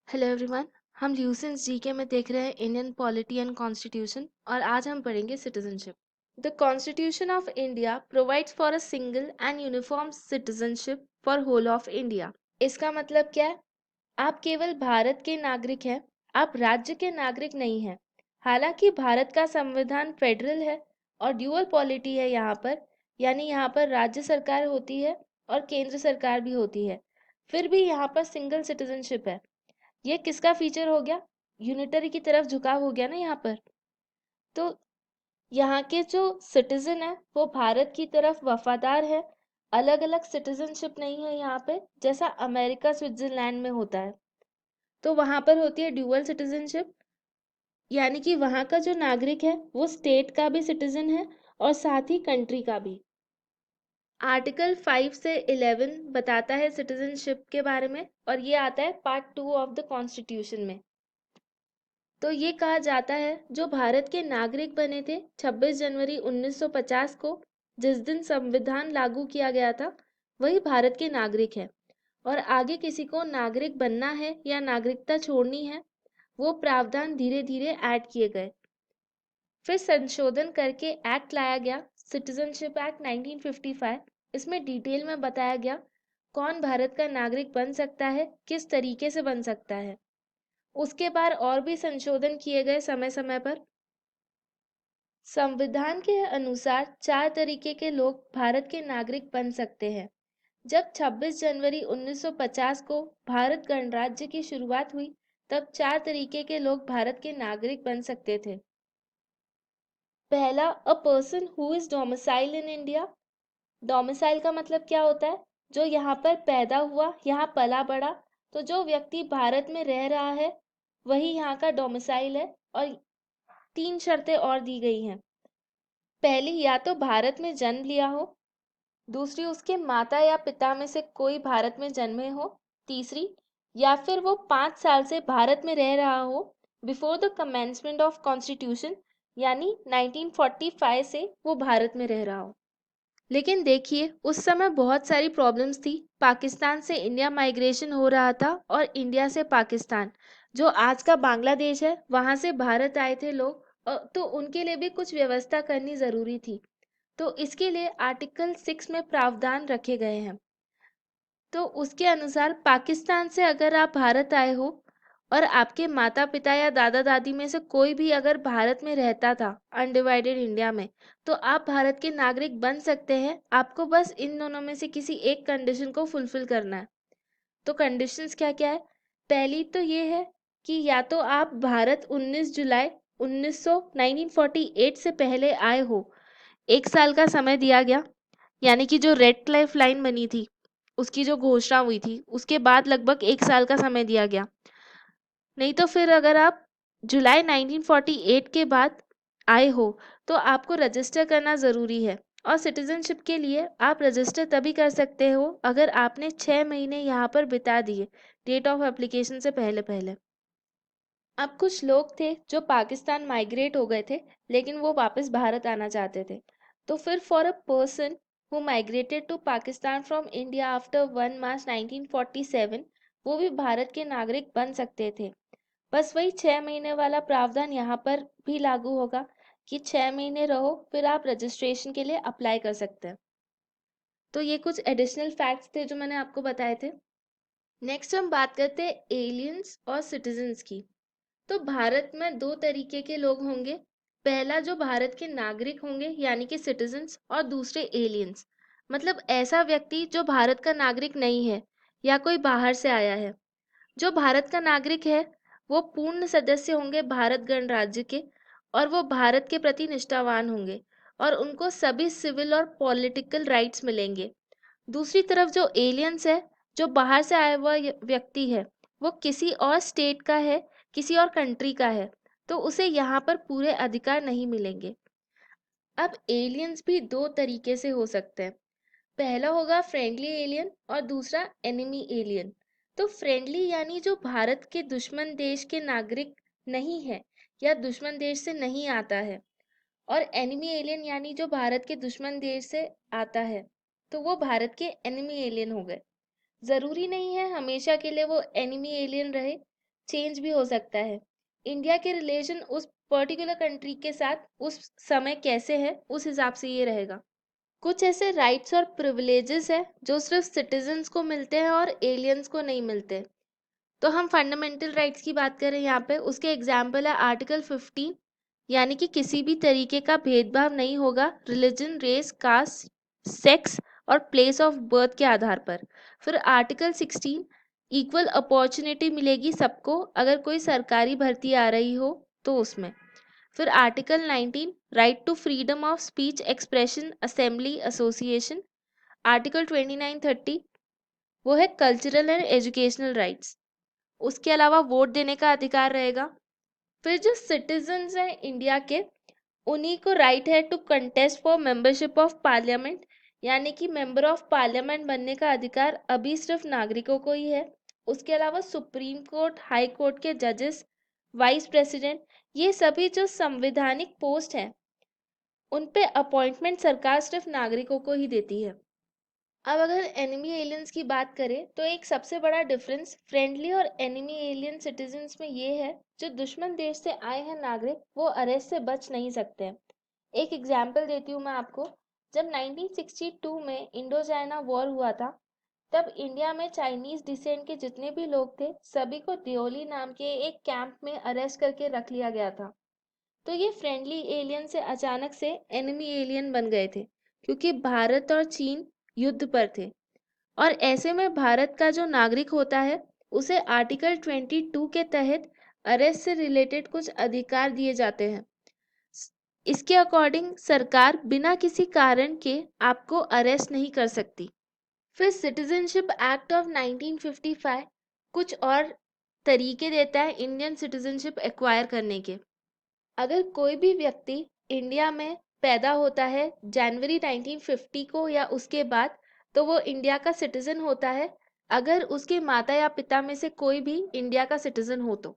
Hello everyone. हम ल्यूसेंस GK में देख रहे हैं इंडियन पॉलिटी एंड कॉन्स्टिट्यूशन और आज हम पढ़ेंगे citizenship. The constitution of India provides for a single and uniform citizenship for whole of India. इसका मतलब क्या है? आप केवल भारत के नागरिक हैं, आप राज्य के नागरिक नहीं हैं। हालांकि भारत का संविधान फेडरल है और ड्यूअल पॉलिटी है यहाँ पर, यानी यहाँ पर राज्य सरकार होती है और केंद्र सरकार भी होती है। फिर भी यहाँ पर सिंगल सिटीजनशिप है। ये किसका फीचर हो गया? यूनिटरी की तरफ झुकाव हो गया ना यहाँ पर। तो यहाँ के जो सिटीजन है वो भारत की तरफ वफादार है। अलग अलग सिटीजनशिप नहीं है यहाँ पे, जैसा अमेरिका स्विट्जरलैंड में होता है। तो वहां पर होती है ड्यूअल सिटीजनशिप, यानी कि वहां का जो नागरिक है वो स्टेट का भी सिटीजन है और साथ ही कंट्री का भी। आर्टिकल 5 से 11 बताता है सिटीजनशिप के बारे में और ये आता है पार्ट 2 ऑफ द कॉन्स्टिट्यूशन में। तो ये कहा जाता है जो भारत के नागरिक बने थे 26 जनवरी 1950 को, जिस दिन संविधान लागू किया गया था, वही भारत के नागरिक है। और आगे किसी को नागरिक बनना है या नागरिकता छोड़नी है, वो प्रावधान धीरे धीरे ऐड किए गए। फिर संशोधन करके एक्ट लाया गया, सिटीजनशिप एक्ट 1955। इसमें डिटेल में बताया गया कौन भारत का नागरिक बन सकता है, किस तरीके से बन सकता है। उसके बाद और भी संशोधन किए गए समय समय पर। संविधान के अनुसार 4 तरीके के लोग भारत के नागरिक बन सकते हैं। जब 26 जनवरी 1950 को भारत गणराज्य की शुरुआत हुई, तब 4 तरीके के लोग भारत के नागरिक बन सकते थे। पहला, अ person who is domicile in India. Domicile का मतलब क्या होता है? जो यहाँ पर पैदा हुआ, यहाँ पला बड़ा। तो जो व्यक्ति भारत में रह रहा है वही यहाँ का डोमिसाइल है। और 3 शर्तें और दी गई हैं। पहली, या तो भारत में जन्म लिया हो। दूसरी, उसके माता या पिता में से कोई भारत में जन्मे हो। तीसरी, या फिर वो 5 साल से भारत में रह रहा हो before the commencement of constitution, यानी 1945 से वो भारत में रह रहा हो। लेकिन देखिए, उस समय बहुत सारी प्रॉब्लम्स थी। पाकिस्तान से इंडिया माइग्रेशन हो रहा था और इंडिया से पाकिस्तान, जो आज का बांग्लादेश है, वहां से भारत आए थे लोग। तो उनके लिए भी कुछ व्यवस्था करनी जरूरी थी। तो इसके लिए आर्टिकल 6 में प्रावधान रखे गए हैं। तो उसके अनुसार पाकिस्तान से अगर आप भारत आए हो और आपके माता पिता या दादा दादी में से कोई भी अगर भारत में रहता था अनडिवाइडेड इंडिया में, तो आप भारत के नागरिक बन सकते हैं। आपको बस इन दोनों में से किसी एक कंडीशन को फुलफिल करना है। तो कंडीशंस क्या क्या है? पहली तो ये है कि या तो आप भारत 19 जुलाई 1948 से पहले आए हो। 1 साल का समय दिया गया, यानी कि जो रेड क्लिफ लाइन बनी थी उसकी जो घोषणा हुई थी उसके बाद लगभग 1 साल का समय दिया गया। नहीं तो फिर अगर आप जुलाई 1948 के बाद आए हो तो आपको रजिस्टर करना ज़रूरी है। और सिटीजनशिप के लिए आप रजिस्टर तभी कर सकते हो अगर आपने 6 महीने यहाँ पर बिता दिए डेट ऑफ एप्लीकेशन से पहले पहले। अब कुछ लोग थे जो पाकिस्तान माइग्रेट हो गए थे, लेकिन वो वापस भारत आना चाहते थे। तो फिर for a person who migrated to Pakistan from India after 1 March 1947, वो भी भारत के नागरिक बन सकते थे। बस वही 6 महीने वाला प्रावधान यहाँ पर भी लागू होगा कि 6 महीने रहो फिर आप रजिस्ट्रेशन के लिए अप्लाई कर सकते हैं। तो ये कुछ एडिशनल फैक्ट्स थे जो मैंने आपको बताए थे। नेक्स्ट हम बात करते हैं एलियंस और सिटीजन्स की। तो भारत में 2 तरीके के लोग होंगे। पहला, जो भारत के नागरिक होंगे यानी कि सिटीजन्स, और दूसरे एलियंस, मतलब ऐसा व्यक्ति जो भारत का नागरिक नहीं है या कोई बाहर से आया है। जो भारत का नागरिक है वो पूर्ण सदस्य होंगे भारत गणराज्य के, और वो भारत के प्रति निष्ठावान होंगे और उनको सभी सिविल और पॉलिटिकल राइट्स मिलेंगे। दूसरी तरफ जो एलियंस है, जो बाहर से आया हुआ व्यक्ति है, वो किसी और स्टेट का है, किसी और कंट्री का है, तो उसे यहाँ पर पूरे अधिकार नहीं मिलेंगे। अब एलियंस भी 2 तरीके से हो सकते हैं। पहला होगा फ्रेंडली एलियन और दूसरा एनिमी एलियन। तो फ्रेंडली यानी जो भारत के दुश्मन देश के नागरिक नहीं है या दुश्मन देश से नहीं आता है, और एनिमी एलियन यानी जो भारत के दुश्मन देश से आता है, तो वो भारत के एनिमी एलियन हो गए। जरूरी नहीं है हमेशा के लिए वो एनिमी एलियन रहे। चेंज भी हो सकता है। इंडिया के रिलेशन उस पर्टिकुलर कंट्री के साथ उस समय कैसे है, उस हिसाब से ये रहेगा। कुछ ऐसे राइट्स और प्रिविलेजेस है जो सिर्फ सिटीजन्स को मिलते हैं और एलियंस को नहीं मिलते। तो हम फंडामेंटल राइट्स की बात करें यहाँ पे, उसके एग्जाम्पल है आर्टिकल 15, यानी कि किसी भी तरीके का भेदभाव नहीं होगा रिलीजन, रेस, कास्ट, सेक्स और प्लेस ऑफ बर्थ के आधार पर। फिर आर्टिकल 16, इक्वल अपॉर्चुनिटी मिलेगी सबको अगर कोई सरकारी भर्ती आ रही हो तो उसमें। फिर article 19, right to freedom of speech, expression, assembly, association. Article 29-30 वो है कल्चरल एंड एजुकेशनल राइट्स। उसके अलावा वोट देने का अधिकार रहेगा। फिर जो सिटीजन्स हैं इंडिया के, उन्हीं को राइट है to contest for membership of parliament, यानी कि मेंबर ऑफ पार्लियामेंट बनने का अधिकार अभी सिर्फ नागरिकों को ही है। उसके अलावा सुप्रीम कोर्ट, हाई कोर्ट के जजेस, वाइस प्रेसिडेंट, ये सभी जो संवैधानिक पोस्ट हैं उन पे अपॉइंटमेंट सरकार सिर्फ नागरिकों को ही देती है। अब अगर एनिमी एलियंस की बात करें तो एक सबसे बड़ा डिफरेंस फ्रेंडली और एनिमी एलियन सिटीजन्स में ये है, जो दुश्मन देश से आए हैं नागरिक वो अरेस्ट से बच नहीं सकते हैं। एक एग्जाम्पल देती हूँ मैं आपको। जब 1962 में इंडो चाइना वॉर हुआ था, तब इंडिया में चाइनीज डिसेंट के जितने भी लोग थे सभी को दियोली नाम के एक कैंप में अरेस्ट करके रख लिया गया था। तो ये फ्रेंडली एलियन से अचानक से एनिमी एलियन बन गए थे, क्योंकि भारत और चीन युद्ध पर थे। और ऐसे में भारत का जो नागरिक होता है उसे आर्टिकल 22 के तहत अरेस्ट से रिलेटेड कुछ अधिकार दिए जाते हैं। इसके अकॉर्डिंग सरकार बिना किसी कारण के आपको अरेस्ट नहीं कर सकती। फिर सिटीजनशिप एक्ट ऑफ 1955 कुछ और तरीके देता है इंडियन सिटीजनशिप एक्वायर करने के। अगर कोई भी व्यक्ति इंडिया में पैदा होता है जनवरी 1950 को या उसके बाद, तो वो इंडिया का सिटीजन होता है अगर उसके माता या पिता में से कोई भी इंडिया का सिटीजन हो तो।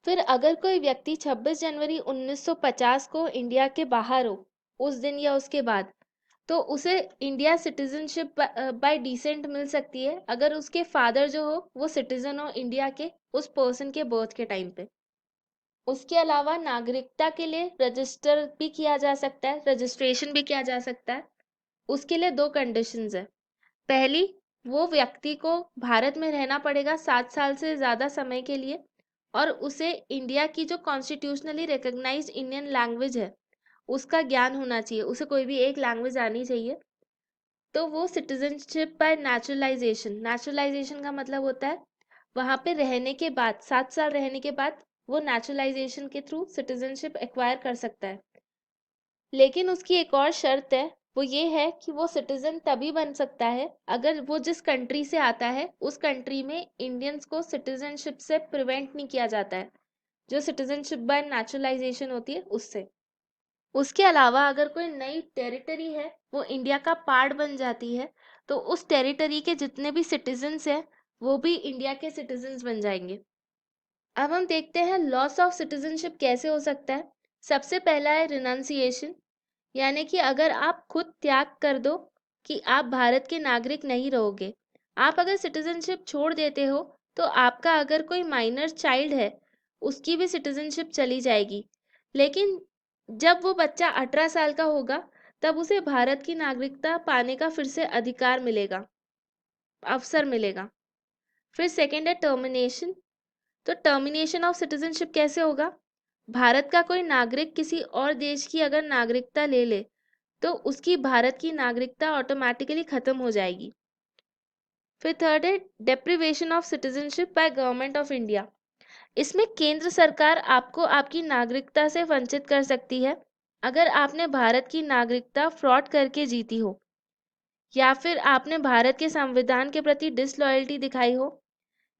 फिर अगर कोई व्यक्ति 26 जनवरी 1950 को इंडिया के बाहर हो उस दिन या उसके बाद, तो उसे इंडिया सिटीजनशिप बाय डिसेंट मिल सकती है अगर उसके फादर जो हो वो सिटीजन हो इंडिया के उस पर्सन के बर्थ के टाइम पे। उसके अलावा नागरिकता के लिए रजिस्टर भी किया जा सकता है, रजिस्ट्रेशन भी किया जा सकता है। उसके लिए दो कंडीशंस है। पहली, वो व्यक्ति को भारत में रहना पड़ेगा 7 साल से ज़्यादा समय के लिए, और उसे इंडिया की जो कॉन्स्टिट्यूशनली रिकग्नाइज्ड इंडियन लैंग्वेज है उसका ज्ञान होना चाहिए, उसे कोई भी एक लैंग्वेज आनी चाहिए। तो वो सिटीजनशिप बाय नेचुरलाइजेशन, नेचुरलाइजेशन का मतलब होता है वहाँ पे रहने के बाद 7 साल रहने के बाद वो नेचुरलाइजेशन के थ्रू सिटीजनशिप एक्वायर कर सकता है। लेकिन उसकी एक और शर्त है, वो ये है कि वो सिटीजन तभी बन सकता है अगर वो जिस कंट्री से आता है उस कंट्री में इंडियंस को सिटीजनशिप से प्रिवेंट नहीं किया जाता है, जो सिटीजनशिप बाय नेचुरलाइजेशन होती है उससे। उसके अलावा अगर कोई नई टेरिटरी है वो इंडिया का पार्ट बन जाती है, तो उस टेरिटरी के जितने भी सिटीजन्स हैं वो भी इंडिया के सिटीजन्स बन जाएंगे। अब हम देखते हैं लॉस ऑफ सिटीजनशिप कैसे हो सकता है। सबसे पहला है रिनाउंसिएशन, यानी कि अगर आप खुद त्याग कर दो कि आप भारत के नागरिक नहीं रहोगे, आप अगर सिटीजनशिप छोड़ देते हो तो आपका अगर कोई माइनर चाइल्ड है उसकी भी सिटीजनशिप चली जाएगी। लेकिन जब वो बच्चा 18 साल का होगा तब उसे भारत की नागरिकता पाने का फिर से अधिकार मिलेगा, अवसर मिलेगा। फिर सेकेंड है टर्मिनेशन। तो टर्मिनेशन ऑफ सिटीजनशिप कैसे होगा? भारत का कोई नागरिक किसी और देश की अगर नागरिकता ले ले तो उसकी भारत की नागरिकता ऑटोमेटिकली खत्म हो जाएगी। फिर थर्ड है deprivation of citizenship by government of India. इसमें केंद्र सरकार आपको आपकी नागरिकता से वंचित कर सकती है अगर आपने भारत की नागरिकता फ्रॉड करके जीती हो, या फिर आपने भारत के संविधान के प्रति डिसलॉयल्टी दिखाई हो,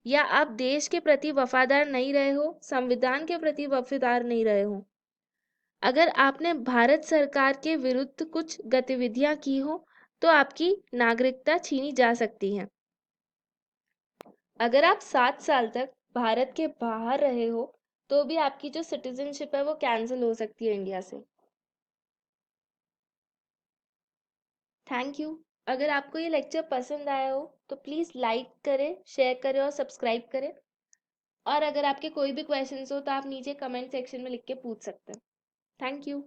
या आप देश के प्रति वफादार नहीं रहे हो, संविधान के प्रति वफादार नहीं रहे हो, अगर आपने भारत सरकार के विरुद्ध कुछ गतिविधियां की हो तो आपकी नागरिकता छीनी जा सकती है। अगर आप 7 साल तक भारत के बाहर रहे हो तो भी आपकी जो सिटीजनशिप है वो कैंसिल हो सकती है इंडिया से। Thank you. अगर आपको ये लेक्चर पसंद आया हो तो प्लीज़ लाइक करें, शेयर करें और सब्सक्राइब करें। और अगर आपके कोई भी क्वेश्चंस हो तो आप नीचे कमेंट सेक्शन में लिख के पूछ सकते हैं। Thank you.